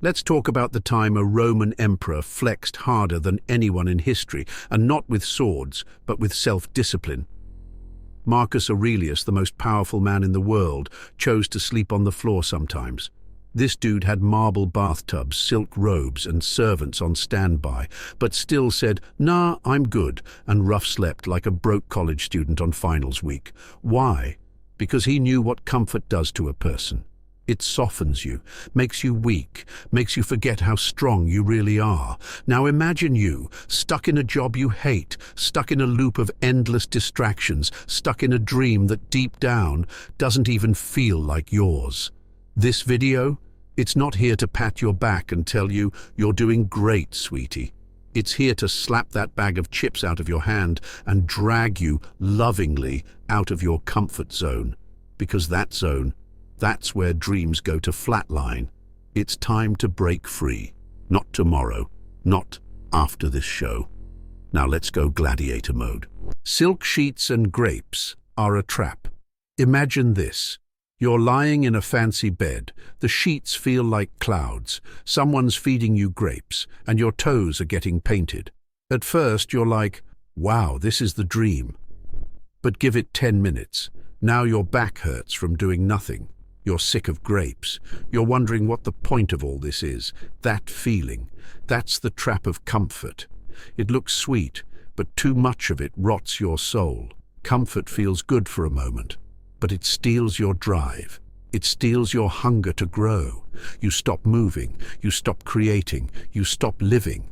Let's talk about the time a Roman emperor flexed harder than anyone in history, and not with swords, but with self-discipline. Marcus Aurelius, the most powerful man in the world, chose to sleep on the floor sometimes. This dude had marble bathtubs, silk robes, and servants on standby, but still said, "Nah, I'm good," and rough slept like a broke college student on finals week. Why? Because he knew what comfort does to a person. It softens you, makes you weak, makes you forget how strong you really are. Now imagine you, stuck in a job you hate, stuck in a loop of endless distractions, stuck in a dream that deep down doesn't even feel like yours. This video, it's not here to pat your back and tell you you're doing great, sweetie. It's here to slap that bag of chips out of your hand and drag you lovingly out of your comfort zone. Because that zone, that's where dreams go to flatline. It's time to break free. Not tomorrow, not after this show. Now let's go gladiator mode. Silk sheets and grapes are a trap. Imagine this. You're lying in a fancy bed, the sheets feel like clouds, someone's feeding you grapes, and your toes are getting painted. At first you're like, wow, this is the dream. But give it 10 minutes. Now your back hurts from doing nothing. You're sick of grapes. You're wondering what the point of all this is. That feeling, that's the trap of comfort. It looks sweet, but too much of it rots your soul. Comfort feels good for a moment, but it steals your drive. It steals your hunger to grow. You stop moving, you stop creating, you stop living.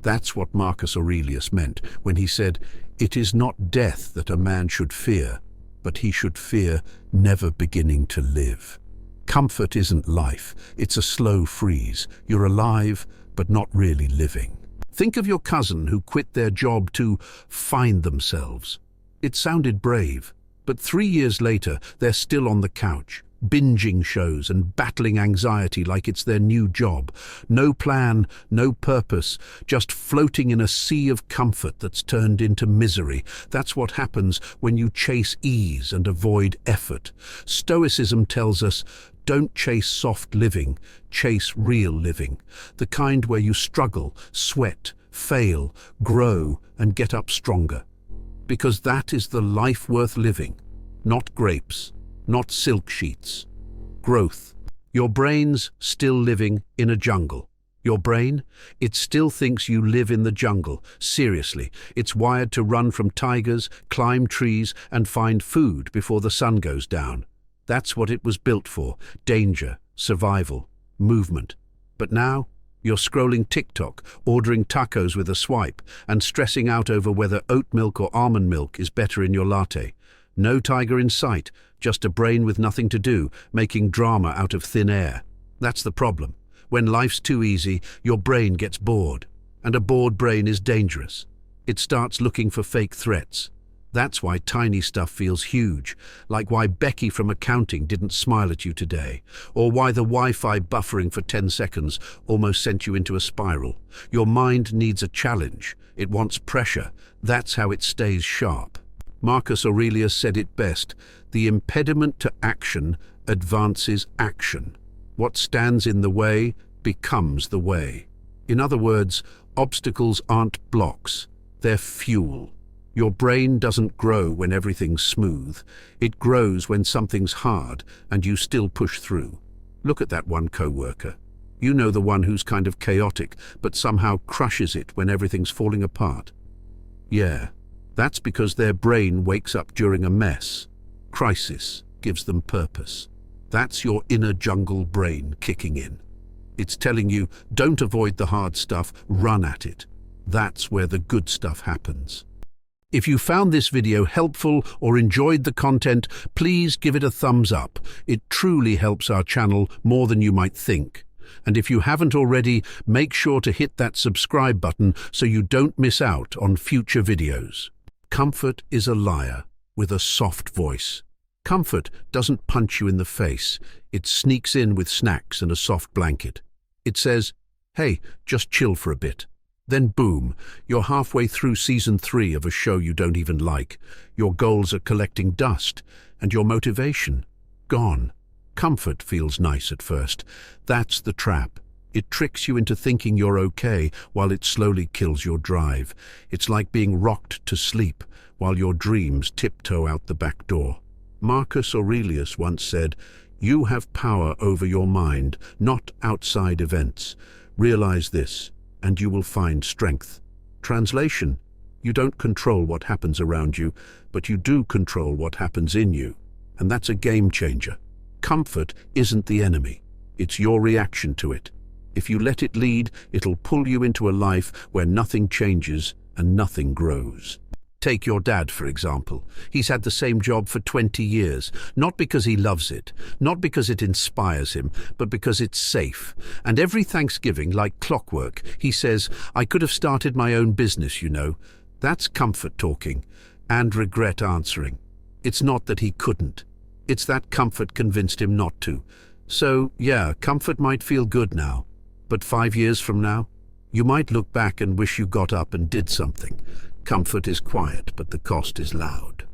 That's what Marcus Aurelius meant when he said, "It is not death that a man should fear, but he should fear never beginning to live." Comfort isn't life, it's a slow freeze. You're alive, but not really living. Think of your cousin who quit their job to find themselves. It sounded brave, but 3 years later, they're still on the couch, binging shows and battling anxiety like it's their new job. No plan, no purpose, just floating in a sea of comfort that's turned into misery. That's what happens when you chase ease and avoid effort. Stoicism tells us, don't chase soft living, chase real living. The kind where you struggle, sweat, fail, grow, and get up stronger. Because that is the life worth living. Not grapes, not silk sheets. Growth. Your brain's still living in a jungle. Your brain, it still thinks you live in the jungle. Seriously, it's wired to run from tigers, climb trees, and find food before the sun goes down. That's what it was built for. Danger, survival, movement. But now, you're scrolling TikTok, ordering tacos with a swipe, and stressing out over whether oat milk or almond milk is better in your latte. No tiger in sight, just a brain with nothing to do, making drama out of thin air. That's the problem. When life's too easy, your brain gets bored. And a bored brain is dangerous. It starts looking for fake threats. That's why tiny stuff feels huge, like why Becky from accounting didn't smile at you today, or why the Wi-Fi buffering for 10 seconds almost sent you into a spiral. Your mind needs a challenge. It wants pressure. That's how it stays sharp. Marcus Aurelius said it best, the impediment to action advances action. What stands in the way becomes the way. In other words, obstacles aren't blocks, they're fuel. Your brain doesn't grow when everything's smooth. It grows when something's hard and you still push through. Look at that one coworker. You know, the one who's kind of chaotic, but somehow crushes it when everything's falling apart. Yeah. That's because their brain wakes up during a mess. Crisis gives them purpose. That's your inner jungle brain kicking in. It's telling you, don't avoid the hard stuff, run at it. That's where the good stuff happens. If you found this video helpful or enjoyed the content, please give it a thumbs up. It truly helps our channel more than you might think. And if you haven't already, make sure to hit that subscribe button so you don't miss out on future videos. Comfort is a liar with a soft voice. Comfort doesn't punch you in the face. It sneaks in with snacks and a soft blanket. It says, hey, just chill for a bit. Then boom, you're halfway through season 3 of a show you don't even like. Your goals are collecting dust, and your motivation, gone. Comfort feels nice at first. That's the trap. It tricks you into thinking you're okay while it slowly kills your drive. It's like being rocked to sleep while your dreams tiptoe out the back door. Marcus Aurelius once said, "You have power over your mind, not outside events. Realize this, and you will find strength." Translation: you don't control what happens around you, but you do control what happens in you. And that's a game changer. Comfort isn't the enemy. It's your reaction to it. If you let it lead, it'll pull you into a life where nothing changes and nothing grows. Take your dad, for example. He's had the same job for 20 years, not because he loves it, not because it inspires him, but because it's safe. And every Thanksgiving, like clockwork, he says, "I could have started my own business, you know." That's comfort talking, and regret answering. It's not that he couldn't. It's that comfort convinced him not to. So, yeah, comfort might feel good now. But 5 years from now, you might look back and wish you got up and did something. Comfort is quiet, but the cost is loud.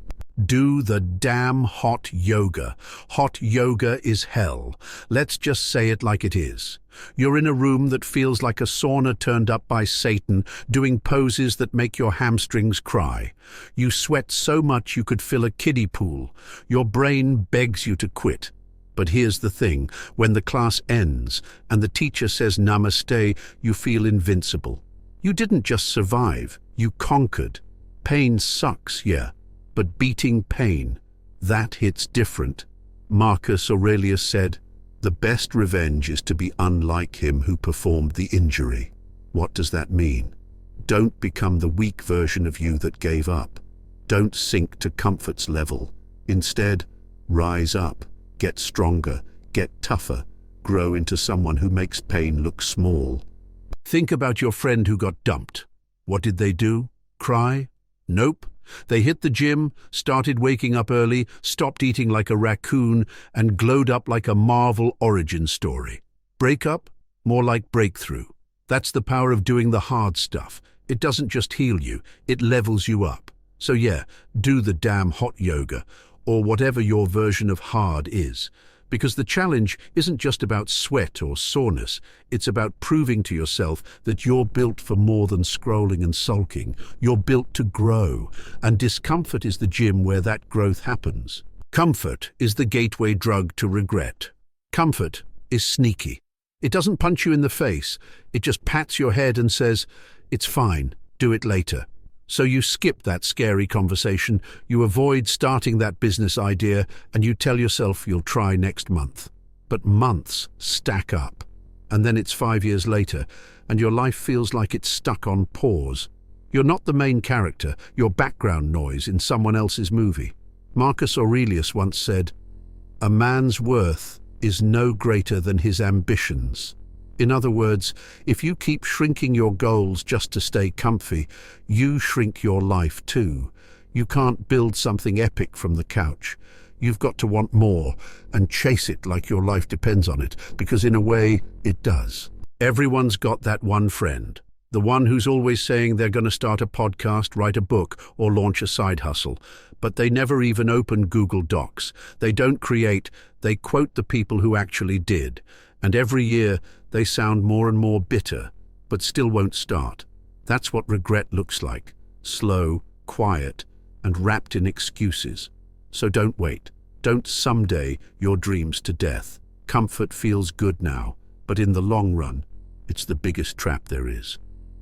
Do the damn hot yoga. Hot yoga is hell. Let's just say it like it is. You're in a room that feels like a sauna turned up by Satan, doing poses that make your hamstrings cry. You sweat so much you could fill a kiddie pool. Your brain begs you to quit. But here's the thing, when the class ends and the teacher says namaste, you feel invincible. You didn't just survive, you conquered. Pain sucks, yeah, but beating pain, that hits different. Marcus Aurelius said, "The best revenge is to be unlike him who performed the injury." What does that mean? Don't become the weak version of you that gave up. Don't sink to comfort's level. Instead, rise up. Get stronger, get tougher, grow into someone who makes pain look small. Think about your friend who got dumped. What did they do? Cry? Nope. They hit the gym, started waking up early, stopped eating like a raccoon, and glowed up like a Marvel origin story. Breakup? More like breakthrough. That's the power of doing the hard stuff. It doesn't just heal you, it levels you up. So yeah, do the damn hot yoga, or whatever your version of hard is. Because the challenge isn't just about sweat or soreness, it's about proving to yourself that you're built for more than scrolling and sulking. You're built to grow, and discomfort is the gym where that growth happens. Comfort is the gateway drug to regret. Comfort is sneaky. It doesn't punch you in the face, it just pats your head and says, "It's fine, do it later." So you skip that scary conversation, you avoid starting that business idea, and you tell yourself you'll try next month. But months stack up. And then it's 5 years later, and your life feels like it's stuck on pause. You're not the main character, you're background noise in someone else's movie. Marcus Aurelius once said, "A man's worth is no greater than his ambitions." In other words, if you keep shrinking your goals just to stay comfy, you shrink your life too. You can't build something epic from the couch. You've got to want more and chase it like your life depends on it, because in a way, it does. Everyone's got that one friend, the one who's always saying they're going to start a podcast, write a book, or launch a side hustle. But they never even open Google Docs. They don't create, they quote the people who actually did. And every year, they sound more and more bitter, but still won't start. That's what regret looks like. Slow, quiet, and wrapped in excuses. So don't wait. Don't someday your dreams to death. Comfort feels good now, but in the long run, it's the biggest trap there is.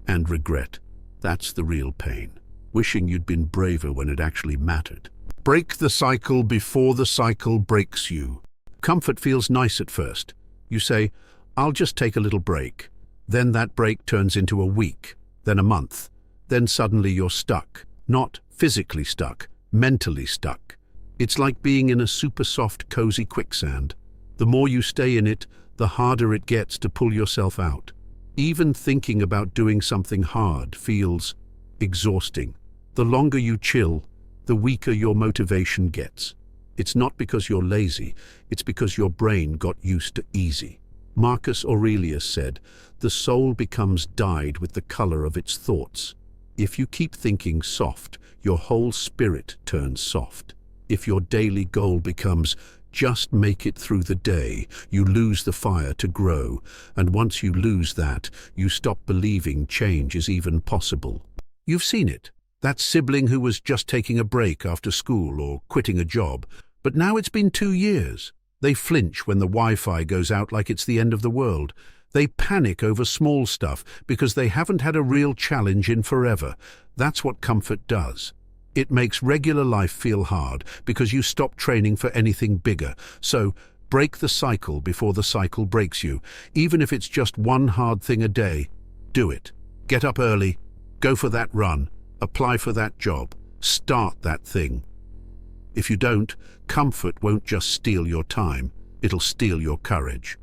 And regret, that's the real pain. Wishing you'd been braver when it actually mattered. Break the cycle before the cycle breaks you. Comfort feels nice at first. You say, "I'll just take a little break." Then that break turns into a week, then a month. Then suddenly you're stuck. Not physically stuck, mentally stuck. It's like being in a super soft, cozy quicksand. The more you stay in it, the harder it gets to pull yourself out. Even thinking about doing something hard feels exhausting. The longer you chill, the weaker your motivation gets. It's not because you're lazy, it's because your brain got used to easy. Marcus Aurelius said, "The soul becomes dyed with the color of its thoughts." If you keep thinking soft, your whole spirit turns soft. If your daily goal becomes just make it through the day, you lose the fire to grow, and once you lose that, you stop believing change is even possible. You've seen it. That sibling who was just taking a break after school or quitting a job, but now it's been 2 years. They flinch when the Wi-Fi goes out like it's the end of the world. They panic over small stuff because they haven't had a real challenge in forever. That's what comfort does. It makes regular life feel hard because you stop training for anything bigger. So, break the cycle before the cycle breaks you. Even if it's just one hard thing a day, do it. Get up early, go for that run, apply for that job, start that thing. If you don't, comfort won't just steal your time, it'll steal your courage.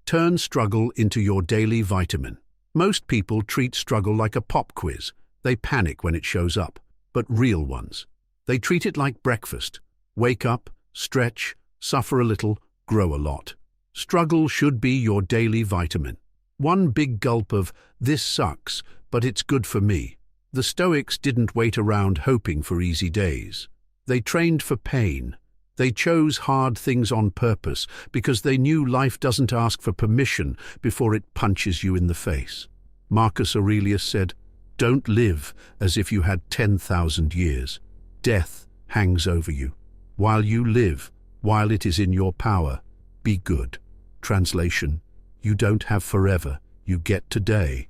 Turn struggle into your daily vitamin. Most people treat struggle like a pop quiz. They panic when it shows up, but real ones. They treat it like breakfast. Wake up, stretch, suffer a little, grow a lot. Struggle should be your daily vitamin. One big gulp of, "This sucks, but it's good for me." The Stoics didn't wait around hoping for easy days. They trained for pain. They chose hard things on purpose because they knew life doesn't ask for permission before it punches you in the face. Marcus Aurelius said, "Don't live as if you had 10,000 years. Death hangs over you. While you live, while it is in your power, be good." Translation: you don't have forever, you get today.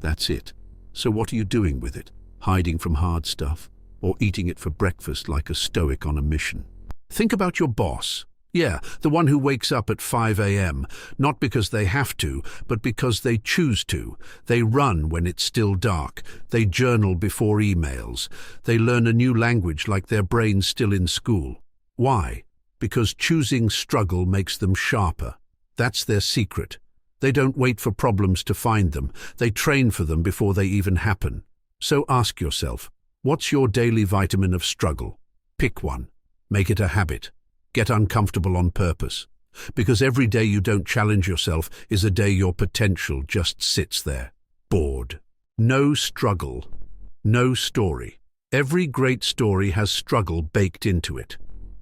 That's it. So what are you doing with it? Hiding from hard stuff? Or eating it for breakfast like a stoic on a mission? Think about your boss. Yeah, the one who wakes up at 5 a.m., not because they have to, but because they choose to. They run when it's still dark. They journal before emails. They learn a new language like their brain's still in school. Why? Because choosing struggle makes them sharper. That's their secret. They don't wait for problems to find them. They train for them before they even happen. So ask yourself, what's your daily vitamin of struggle? Pick one. Make it a habit. Get uncomfortable on purpose. Because every day you don't challenge yourself is a day your potential just sits there, bored. No struggle. No story. Every great story has struggle baked into it.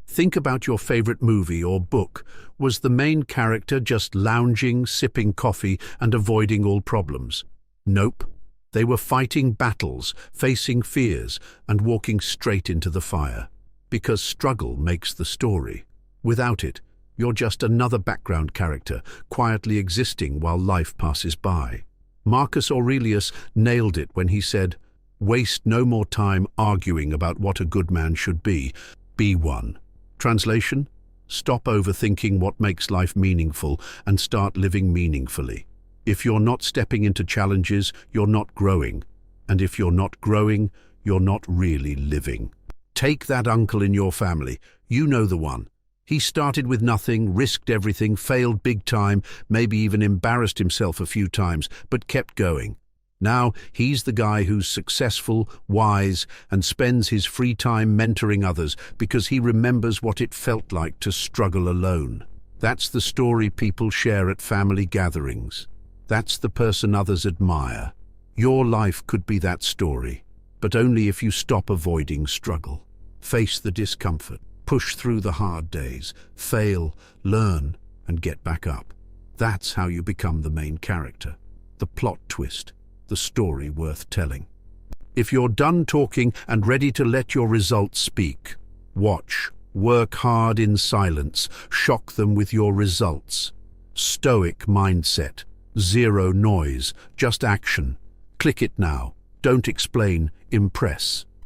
Think about your favorite movie or book. Was the main character just lounging, sipping coffee, and avoiding all problems? Nope. They were fighting battles, facing fears, and walking straight into the fire. Because struggle makes the story. Without it, you're just another background character, quietly existing while life passes by. Marcus Aurelius nailed it when he said, "Waste no more time arguing about what a good man should be. Be one." Translation: stop overthinking what makes life meaningful and start living meaningfully. If you're not stepping into challenges, you're not growing. And if you're not growing, you're not really living. Take that uncle in your family. You know the one. He started with nothing, risked everything, failed big time, maybe even embarrassed himself a few times, but kept going. Now he's the guy who's successful, wise, and spends his free time mentoring others because he remembers what it felt like to struggle alone. That's the story people share at family gatherings. That's the person others admire. Your life could be that story, but only if you stop avoiding struggle. Face the discomfort, push through the hard days, fail, learn, and get back up. That's how you become the main character, the plot twist, the story worth telling. If you're done talking and ready to let your results speak, watch, work hard in silence, shock them with your results. Stoic mindset, zero noise, just action. Click it now. Don't explain, impress.